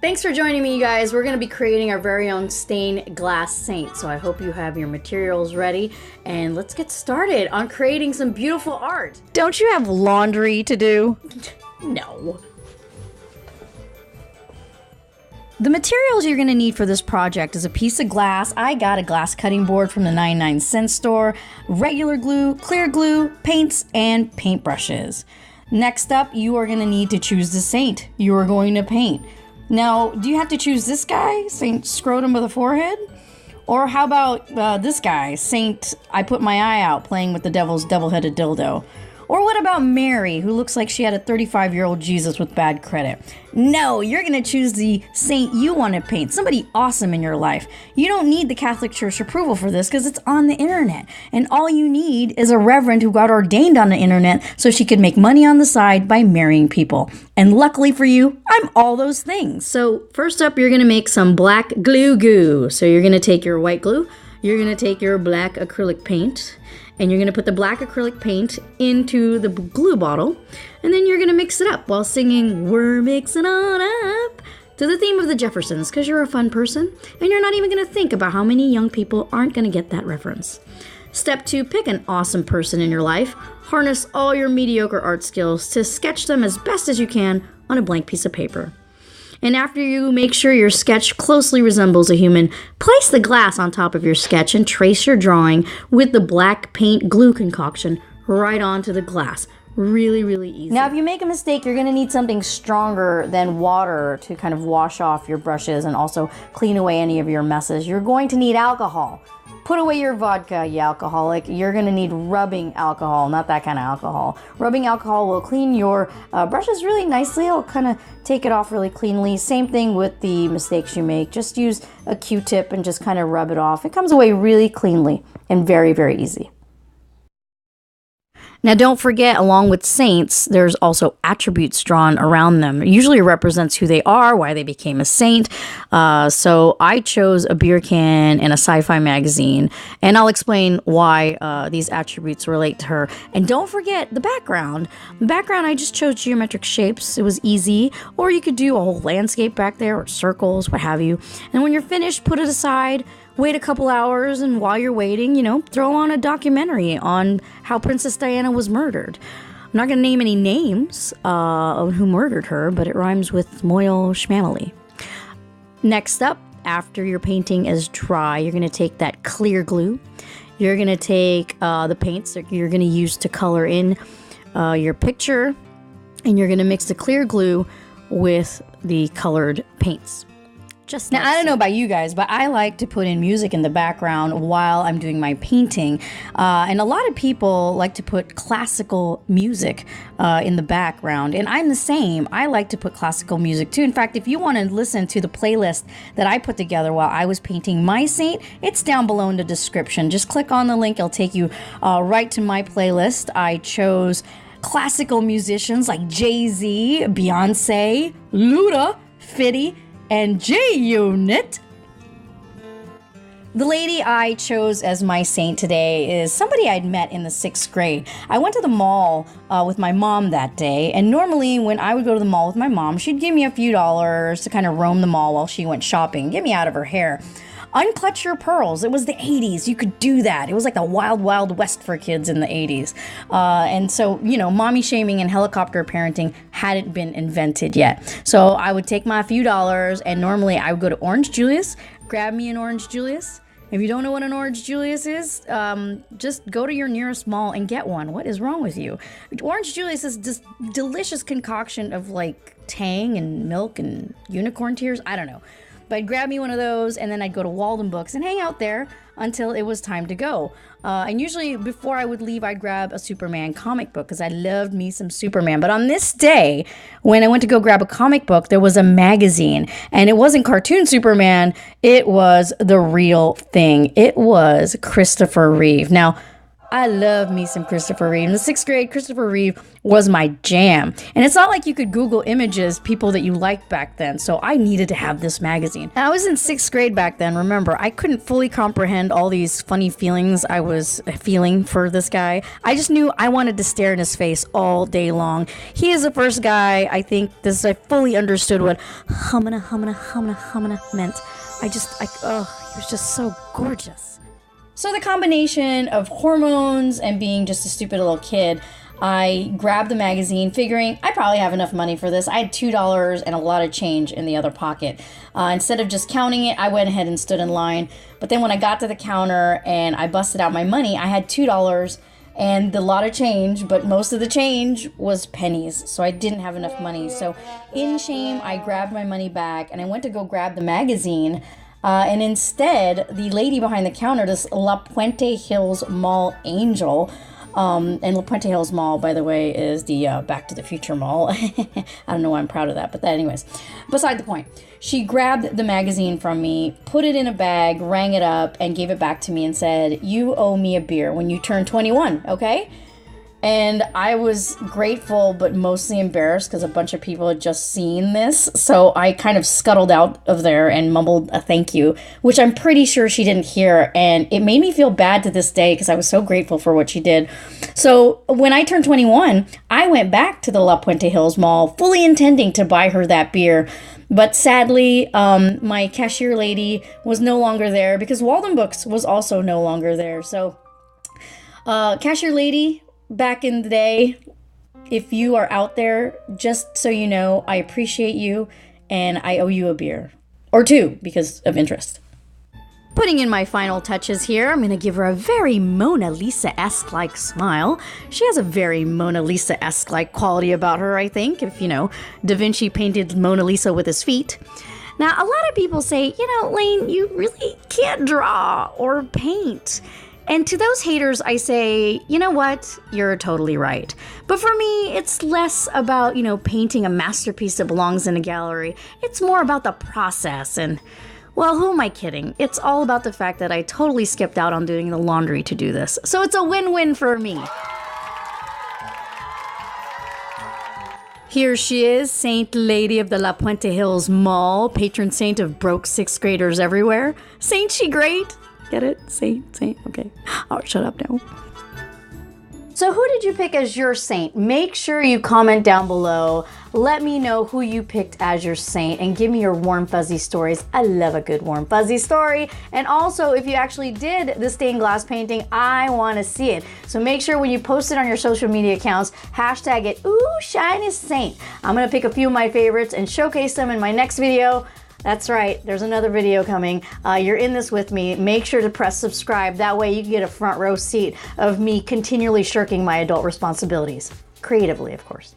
Thanks for joining me, you guys. We're going to be creating our very own stained glass saint. So I hope you have your materials ready. And let's get started on creating some beautiful art. Don't you have laundry to do? No. The materials you're going to need for this project is a piece of glass. I got a glass cutting board from the 99-cent store, regular glue, clear glue, paints, and paintbrushes. Next up, you are going to need to choose the saint you are going to paint. Now, do you have to choose this guy, Saint Scrotum with a forehead? Or how about this guy, Saint I Put My Eye Out, playing with the devil's double-headed dildo? Or what about Mary, who looks like she had a 35-year-old Jesus with bad credit? No, you're going to choose the saint you want to paint, somebody awesome in your life. You don't need the Catholic Church approval for this because it's on the internet. And all you need is a reverend who got ordained on the internet so she could make money on the side by marrying people. And luckily for you, I'm all those things. So first up, you're going to make some black glue goo. So you're going to take your white glue, you're going to take your black acrylic paint, and you're going to put the black acrylic paint into the glue bottle, and then you're going to mix it up while singing, "We're mixing on up," to the theme of the Jeffersons, because you're a fun person, and you're not even going to think about how many young people aren't going to get that reference. Step 2, pick an awesome person in your life. Harness all your mediocre art skills to sketch them as best as you can on a blank piece of paper. And after you make sure your sketch closely resembles a human, place the glass on top of your sketch and trace your drawing with the black paint glue concoction right onto the glass. Really, really easy. Now, if you make a mistake, you're going to need something stronger than water to kind of wash off your brushes and also clean away any of your messes. You're going to need alcohol. Put away your vodka, you alcoholic. You're going to need rubbing alcohol, not that kind of alcohol. Rubbing alcohol will clean your brushes really nicely. It'll kind of take it off really cleanly. Same thing with the mistakes you make. Just use a Q-tip and just kind of rub it off. It comes away really cleanly and very, very easy. Now, don't forget, along with saints, there's also attributes drawn around them. It usually represents who they are, why they became a saint. So I chose a beer can and a sci-fi magazine, and I'll explain why these attributes relate to her. And don't forget the background. The background, I just chose geometric shapes. It was easy. Or you could do a whole landscape back there, or circles, what have you. And when you're finished, put it aside. Wait a couple hours, and while you're waiting, throw on a documentary on how Princess Diana was murdered. I'm not going to name any names of who murdered her, but it rhymes with Moyle Schmanley. Next up, after your painting is dry, you're going to take that clear glue. You're going to take the paints that you're going to use to color in your picture, and you're going to mix the clear glue with the colored paints. Now, I don't know about you guys, but I like to put in music in the background while I'm doing my painting. And a lot of people like to put classical music in the background. And I'm the same. I like to put classical music too. In fact, if you want to listen to the playlist that I put together while I was painting my saint, it's down below in the description. Just click on the link. It'll take you right to my playlist. I chose classical musicians like Jay-Z, Beyonce, Luda, Fitty, and J-Unit. The lady I chose as my saint today is somebody I'd met in the 6th grade. I went to the mall with my mom that day, and normally when I would go to the mall with my mom, she'd give me a few dollars to kind of roam the mall while she went shopping, get me out of her hair. Unclutch your pearls. It was the 80s. You could do that. It was like the wild, wild west for kids in the 80s. And so, mommy shaming and helicopter parenting hadn't been invented yet. So I would take my few dollars, and normally I would go to Orange Julius, grab me an Orange Julius. If you don't know what an Orange Julius is, just go to your nearest mall and get one. What is wrong with you? Orange Julius is this delicious concoction of like Tang and milk and unicorn tears. I don't know. But I'd grab me one of those, and then I'd go to Walden Books and hang out there until it was time to go. And usually before I would leave, I'd grab a Superman comic book because I loved me some Superman. But on this day, when I went to go grab a comic book, there was a magazine. And it wasn't cartoon Superman. It was the real thing. It was Christopher Reeve. Now, I love me some Christopher Reeve. In the 6th grade, Christopher Reeve was my jam. And it's not like you could Google images, people that you liked back then. So I needed to have this magazine. And I was in 6th grade back then. Remember, I couldn't fully comprehend all these funny feelings I was feeling for this guy. I just knew I wanted to stare in his face all day long. He is the first guy, I think, I fully understood what humana meant. He was just so gorgeous. So the combination of hormones and being just a stupid little kid, I grabbed the magazine figuring I probably have enough money for this. I had $2 and a lot of change in the other pocket. Instead of just counting it, I went ahead and stood in line. But then when I got to the counter and I busted out my money, I had $2 and a lot of change, but most of the change was pennies. So I didn't have enough money. So in shame, I grabbed my money back and I went to go grab the magazine. And instead, the lady behind the counter, this La Puente Hills Mall angel, and La Puente Hills Mall, by the way, is the Back to the Future Mall. I don't know why I'm proud of that, but anyways, beside the point. She grabbed the magazine from me, put it in a bag, rang it up, and gave it back to me and said, "You owe me a beer when you turn 21, okay?" And I was grateful, but mostly embarrassed because a bunch of people had just seen this. So I kind of scuttled out of there and mumbled a thank you, which I'm pretty sure she didn't hear. And it made me feel bad to this day because I was so grateful for what she did. So when I turned 21, I went back to the La Puente Hills Mall, fully intending to buy her that beer. But sadly, my cashier lady was no longer there because Walden Books was also no longer there. So cashier lady, back in the day, if you are out there, just so you know, I appreciate you and I owe you a beer. Or two, because of interest. Putting in my final touches here, I'm going to give her a very Mona Lisa-esque like smile. She has a very Mona Lisa-esque like quality about her, I think, if, Da Vinci painted Mona Lisa with his feet. Now, a lot of people say, Lane, you really can't draw or paint. And to those haters, I say, you know what? You're totally right. But for me, it's less about, painting a masterpiece that belongs in a gallery. It's more about the process. And, well, who am I kidding? It's all about the fact that I totally skipped out on doing the laundry to do this. So it's a win-win for me. Here she is, Saint Lady of the La Puente Hills Mall, patron saint of broke 6th graders everywhere. Saint she great? Get it? Saint, okay. Oh, shut up now. So who did you pick as your saint? Make sure you comment down below. Let me know who you picked as your saint and give me your warm fuzzy stories. I love a good warm fuzzy story. And also, if you actually did the stained glass painting, I want to see it. So make sure when you post it on your social media accounts, hashtag it, ooh, shiny saint. I'm going to pick a few of my favorites and showcase them in my next video. That's right, there's another video coming. You're in this with me. Make sure to press subscribe. That way you can get a front row seat of me continually shirking my adult responsibilities. Creatively, of course.